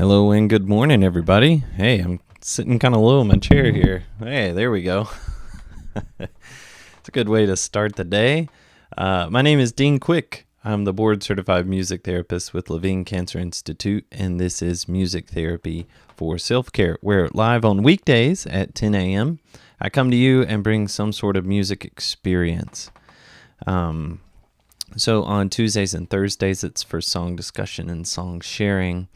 Hello and good morning, everybody. Hey, I'm sitting kind of low in my chair here. Hey, there we go. It's a good way to start the day. My name is Dean Quick. I'm the board-certified music therapist with Levine Cancer Institute, and this is Music Therapy for Self-Care. We're live on weekdays at 10 a.m. I come to you and bring some sort of music experience. So on Tuesdays and Thursdays, it's for song discussion and song sharing.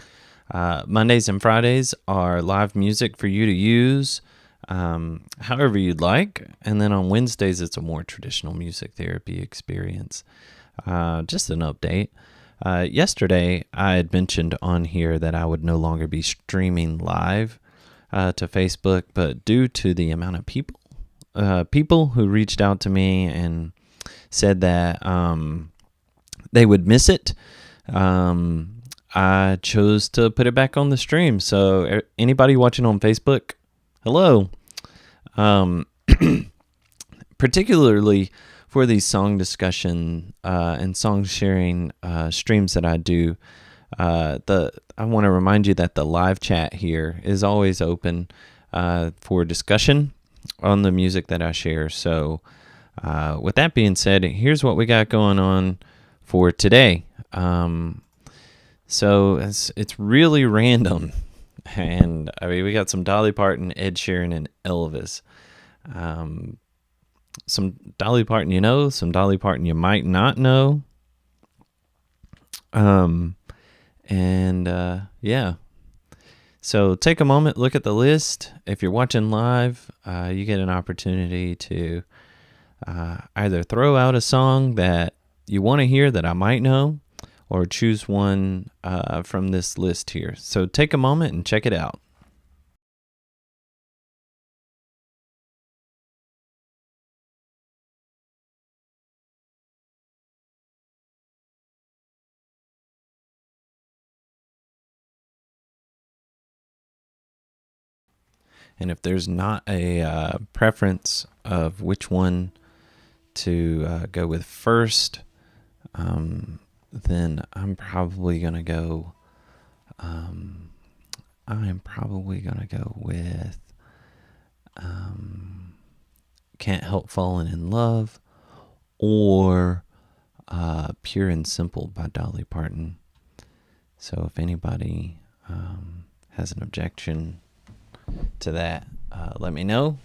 Mondays and Fridays are live music for you to use however you'd like. And then on Wednesdays, it's a more traditional music therapy experience. Just an update. Yesterday, I had mentioned on here that I would no longer be streaming live to Facebook, but due to the amount of people who reached out to me and said that they would miss it, I chose to put it back on the stream. So anybody watching on Facebook, hello. Particularly for these song discussion and song sharing streams that I do, I want to remind you that the live chat here is always open for discussion on the music that I share. So with that being said, here's what we got going on for today. So it's really random, and I mean we got some Dolly Parton, Ed Sheeran, and Elvis. Some Dolly Parton you know, some Dolly Parton you might not know. Yeah. So take a moment, look at the list. If you're watching live, you get an opportunity to either throw out a song that you want to hear that I might know, or choose one from this list here. So take a moment and check it out. And if there's not a preference of which one to go with first, then I'm probably gonna go. With "Can't Help Falling in Love" or "Pure and Simple" by Dolly Parton. So if anybody has an objection to that, let me know.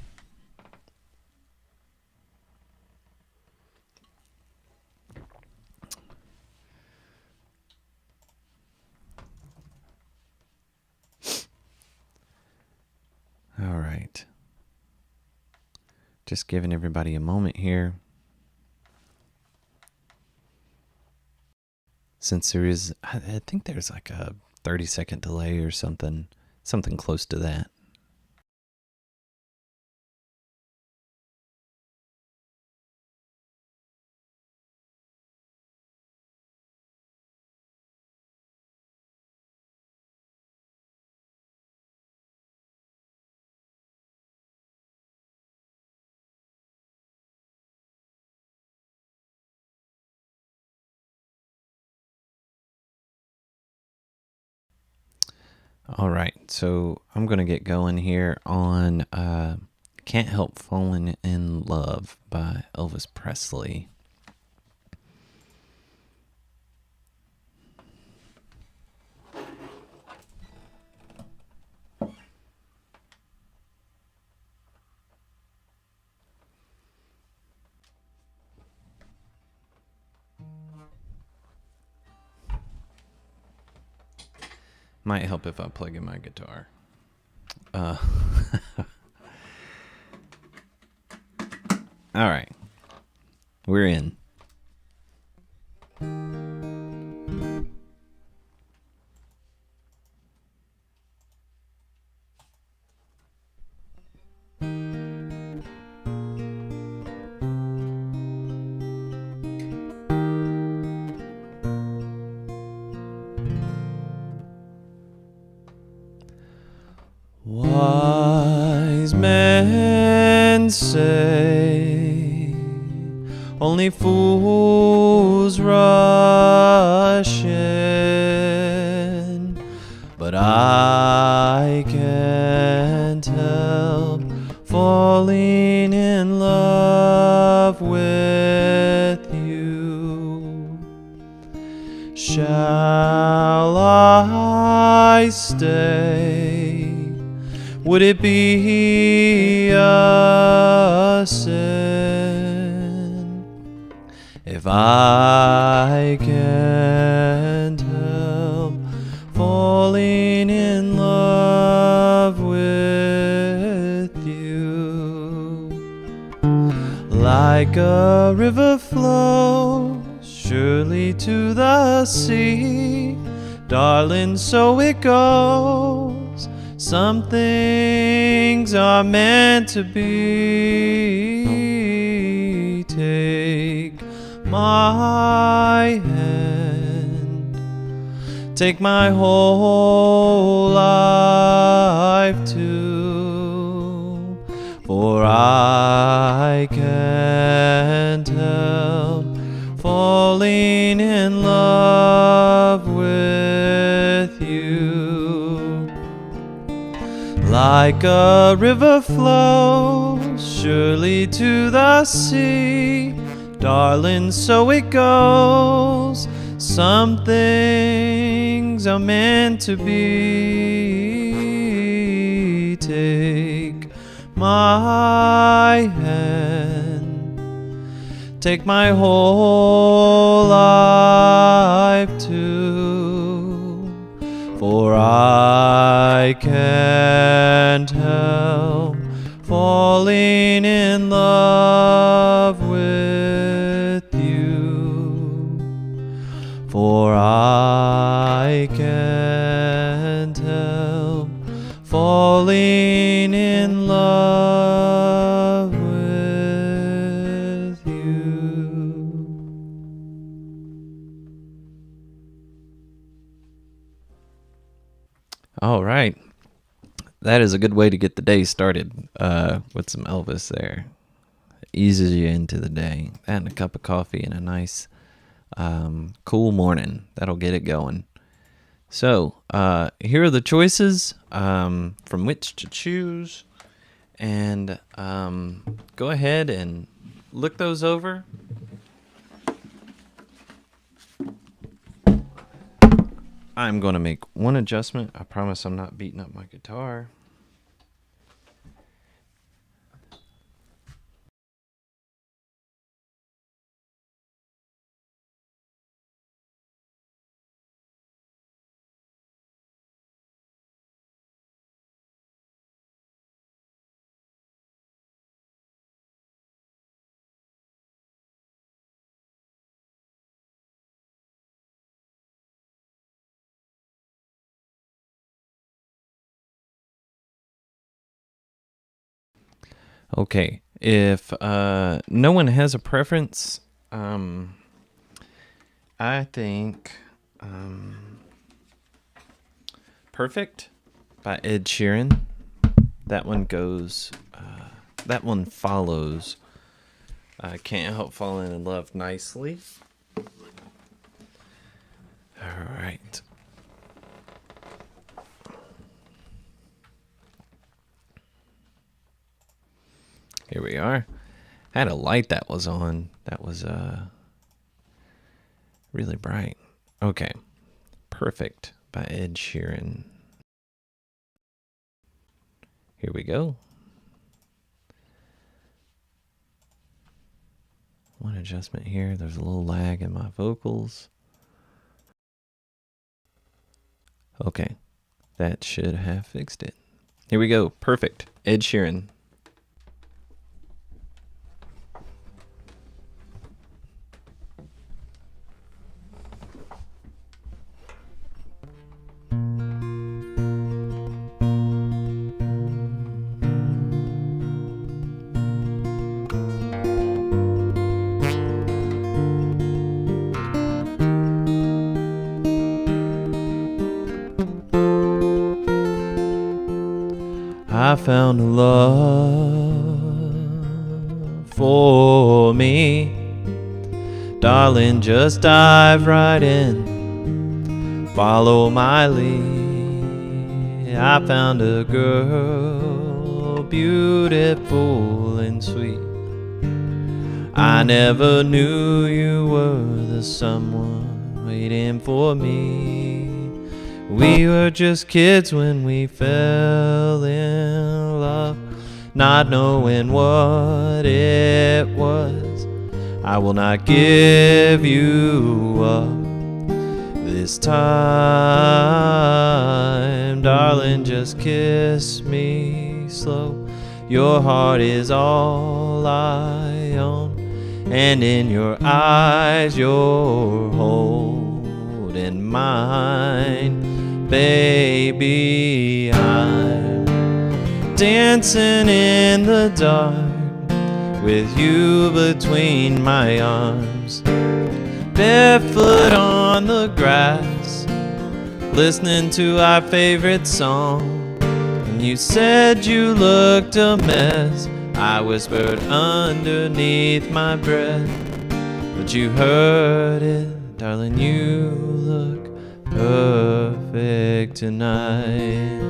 All right. Just giving everybody a moment here. Since there is, I think there's like a 30-second delay or something close to that. All right, so I'm going to get going here on "Can't Help Falling in Love" by Elvis Presley. Might help if I plug in my guitar. All right, we're in. Wise men say only fools rush in, but I can't help falling in love with you. Shall I stay? Would it be a sin if I can't help falling in love with you? Like a river flows surely to the sea, darling, so it goes. Some things are meant to be. Take my hand, take my whole life too, for I can't help falling in love with you. Like a river flows surely to the sea, darling, so it goes. Some things are meant to be. Take my hand, take my whole life too, for I can't help falling in love with you, for I can't help falling in love with you. All right. That is a good way to get the day started with some Elvis there. Eases you into the day. And a cup of coffee and a nice cool morning. That'll get it going. So here are the choices from which to choose. And go ahead and look those over. I'm going to make one adjustment. I promise I'm not beating up my guitar. Okay, if no one has a preference, I think Perfect by Ed Sheeran. That one goes, that one follows Can't Help Falling in Love nicely. All right. Here we are. I had a light that was on. That was really bright. Okay. Perfect by Ed Sheeran. Here we go. One adjustment here. There's a little lag in my vocals. Okay. That should have fixed it. Here we go. Perfect. Ed Sheeran. I found a love for me. Darling, just dive right in. Follow my lead. I found a girl beautiful and sweet. I never knew you were the someone waiting for me. We were just kids when we fell in love, not knowing what it was. I will not give you up this time, darling, just kiss me slow. Your heart is all I own, and in your eyes you're holding mine. Baby, I'm dancing in the dark with you between my arms, barefoot on the grass, listening to our favorite song. And you said you looked a mess. I whispered underneath my breath, but you heard it, darling, you look perfect tonight.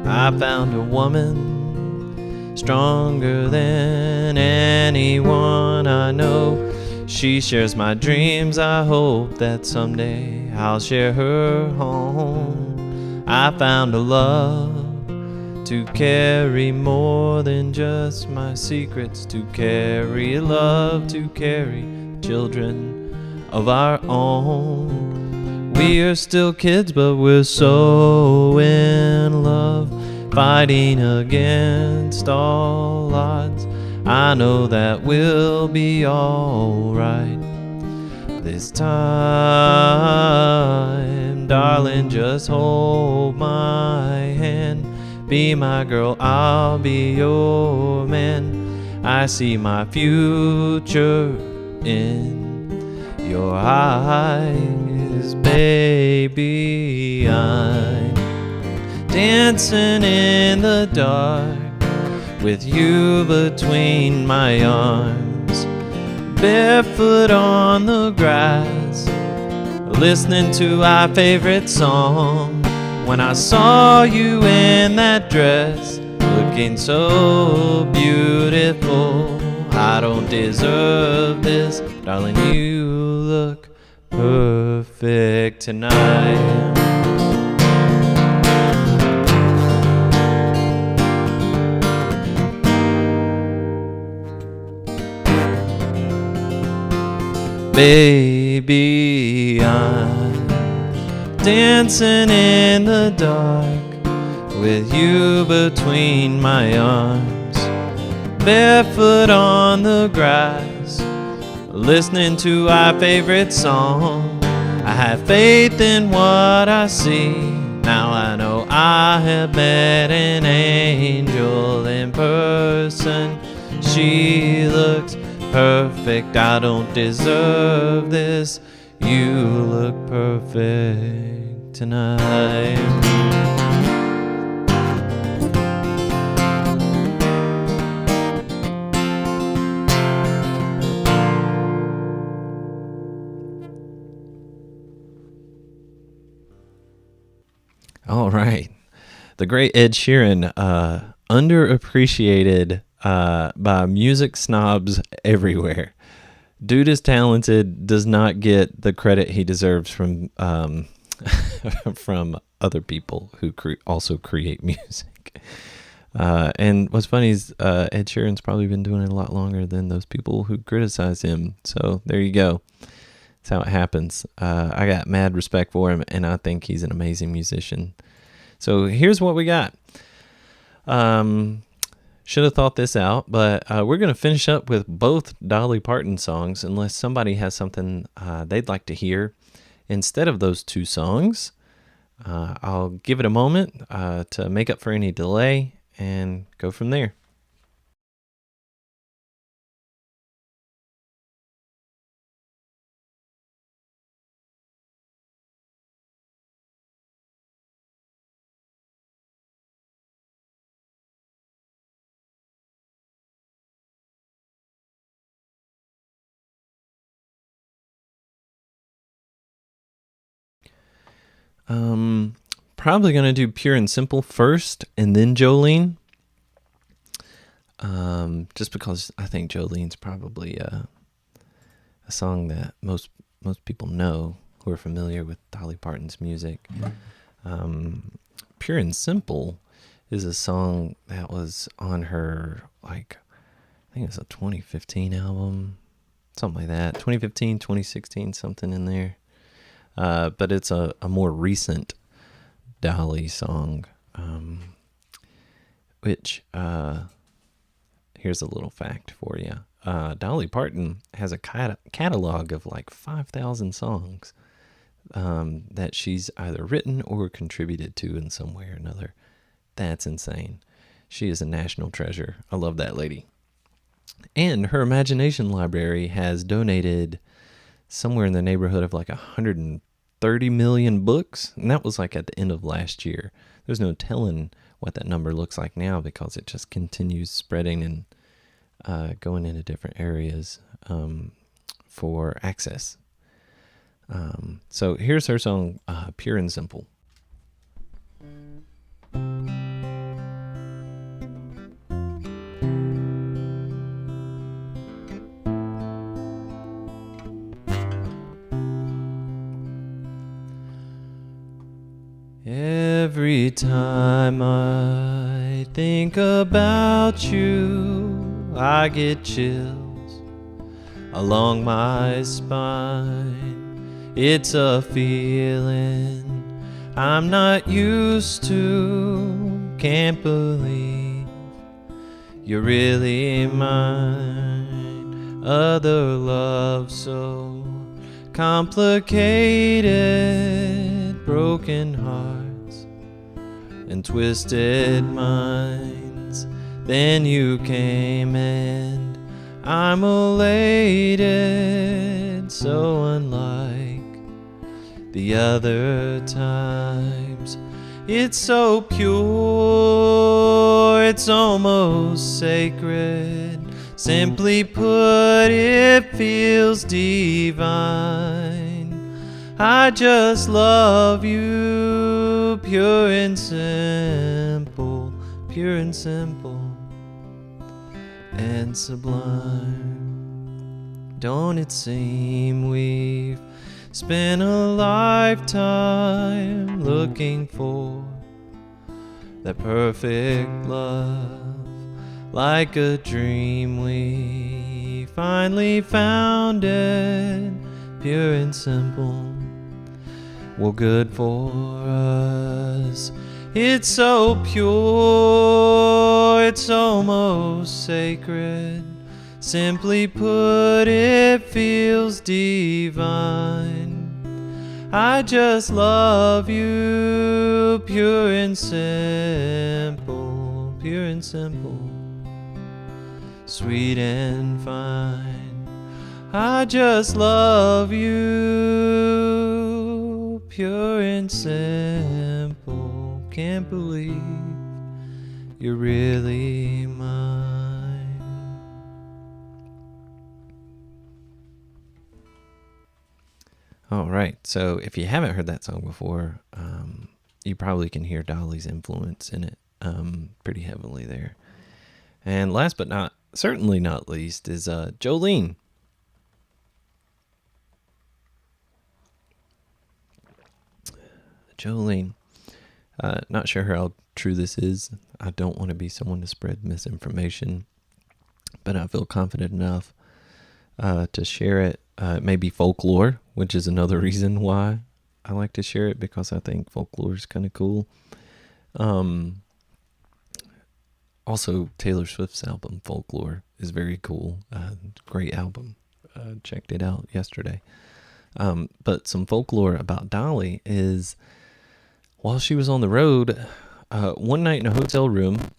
I found a woman stronger than anyone I know. She shares my dreams. I hope that someday I'll share her home. I found a love to carry more than just my secrets, to carry love, to carry children of our own. We are still kids, but we're so in love, fighting against all odds. I know that we'll be alright this time. Darling, just hold my hand. Be my girl, I'll be your man. I see my future in your eyes. Baby, I'm dancing in the dark with you between my arms, barefoot on the grass, listening to our favorite song. When I saw you in that dress, looking so beautiful, I don't deserve this, darling, you look perfect tonight. Baby, I'm dancing in the dark with you between my arms, barefoot on the grass, listening to our favorite song. I have faith in what I see. Now I know I have met an angel in person. She looks perfect. I don't deserve this. You look perfect tonight. All right. The great Ed Sheeran, underappreciated by music snobs everywhere. Dude is talented, does not get the credit he deserves from from other people who also create music. And what's funny is Ed Sheeran's probably been doing it a lot longer than those people who criticize him. So there you go. That's how it happens. I got mad respect for him, and I think he's an amazing musician. So here's what we got. Should have thought this out, but we're going to finish up with both Dolly Parton songs, unless somebody has something they'd like to hear instead of those two songs. I'll give it a moment to make up for any delay and go from there. Um, Probably gonna do Pure and Simple first, and then Jolene. Just because I think Jolene's probably a song that most people know who are familiar with Dolly Parton's music. Pure and Simple is a song that was on her, like, I think it's a 2015 album, something like that. 2015, 2016, something in there. But it's a more recent Dolly song, which, here's a little fact for you. Dolly Parton has a catalog of like 5,000 songs that she's either written or contributed to in some way or another. That's insane. She is a national treasure. I love that lady. And her Imagination Library has donated somewhere in the neighborhood of like 130 million books. And that was like at the end of last year. There's no telling what that number looks like now because it just continues spreading and going into different areas for access. So here's her song, Pure and Simple. Every time I think about you, I get chills along my spine. It's a feeling I'm not used to. Can't believe you're really mine. Other love so complicated, broken hearts and twisted minds. Then you came and I'm elated, so unlike the other times. It's so pure, it's almost sacred. Simply put, it feels divine. I just love you, pure and simple, pure and simple and sublime. Don't it seem we've spent a lifetime looking for that perfect love? Like a dream we finally found it, pure and simple. Well, good for us. It's so pure, it's almost sacred. Simply put, it feels divine. I just love you, pure and simple, pure and simple, sweet and fine. I just love you, pure and simple. Can't believe you're really mine. All right, so if you haven't heard that song before, you probably can hear Dolly's influence in it pretty heavily there. And last but certainly not least is Jolene. Jolene. Not sure how true this is. I don't want to be someone to spread misinformation, but I feel confident enough to share it. It may be folklore, which is another reason why I like to share it, because I think folklore is kind of cool. Also, Taylor Swift's album, Folklore, is very cool. Great album. Checked it out yesterday. But some folklore about Dolly is, while she was on the road, one night in a hotel room,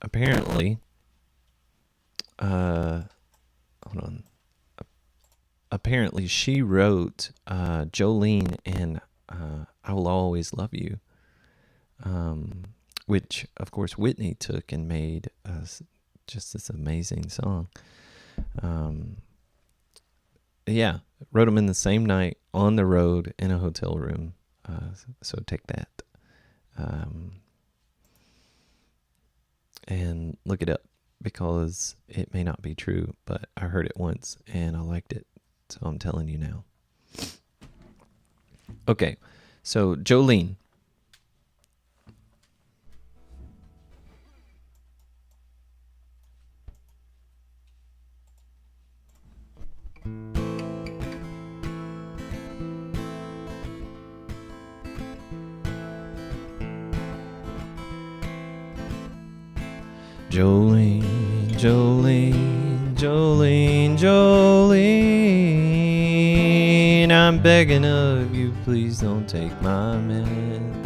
apparently, hold on. Apparently, she wrote Jolene and I Will Always Love You, which, of course, Whitney took and made just this amazing song. Yeah, wrote them in the same night on the road in a hotel room. So take that and look it up, because it may not be true, but I heard it once and I liked it, so I'm telling you now. Okay, so Jolene. Jolene, Jolene, Jolene, Jolene, I'm begging of you, please don't take my man.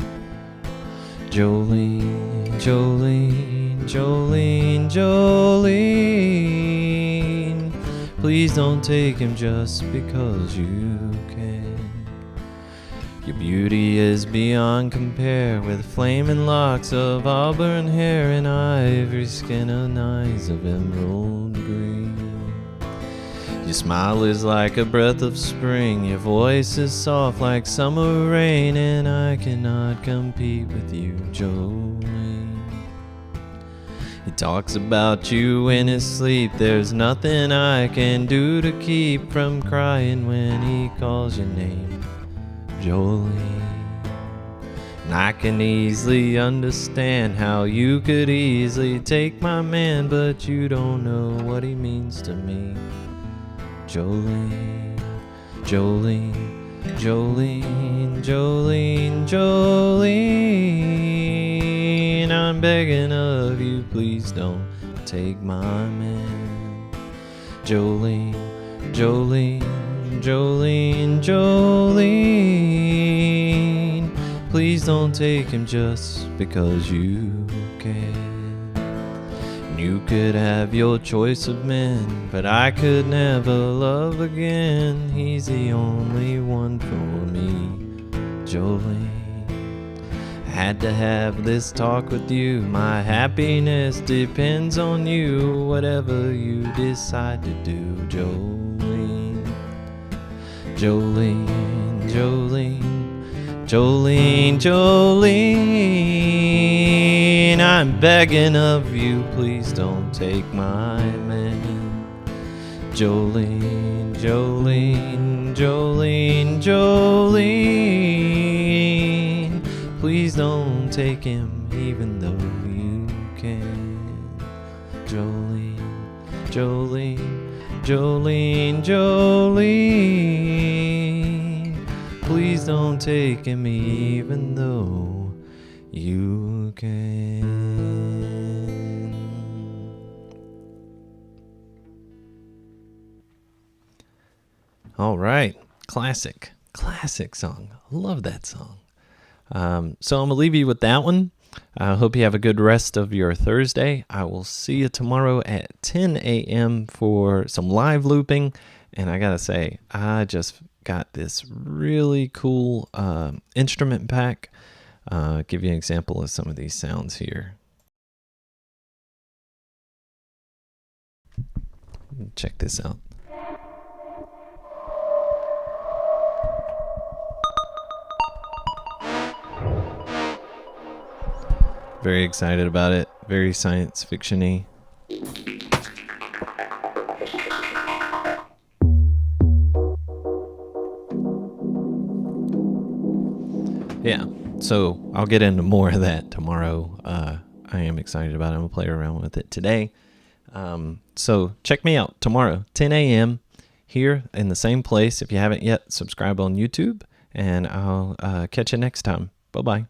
Jolene, Jolene, Jolene, Jolene, please don't take him just because you can. Your beauty is beyond compare, with flaming locks of auburn hair and ivory skin and eyes of emerald green. Your smile is like a breath of spring, your voice is soft like summer rain, and I cannot compete with you, Jolene. He talks about you in his sleep, there's nothing I can do to keep from crying when he calls your name, Jolene. And I can easily understand how you could easily take my man, but you don't know what he means to me, Jolene, Jolene, Jolene, Jolene, Jolene, I'm begging of you, please don't take my man. Jolene, Jolene, Jolene, Jolene, please don't take him just because you can. You could have your choice of men, but I could never love again. He's the only one for me, Jolene. I had to have this talk with you, my happiness depends on you, whatever you decide to do, Jolene. Jolene, Jolene, Jolene, Jolene, I'm begging of you, please don't take my man. Jolene, Jolene, Jolene, Jolene, please don't take him even though you can. Jolene, Jolene, Jolene, Jolene, please don't take him even though you can. All right, classic song. I love that song. So I'm gonna leave you with that one. I hope you have a good rest of your Thursday. I will see you tomorrow at 10 a.m. for some live looping. And I gotta say, I just got this really cool instrument pack. Give you an example of some of these sounds here. Check this out. Very excited about it. Very science fiction-y. Yeah, so I'll get into more of that tomorrow. I am excited about it. I'm going to play around with it today. So check me out tomorrow, 10 a.m. here in the same place. If you haven't yet, subscribe on YouTube, and I'll catch you next time. Bye-bye.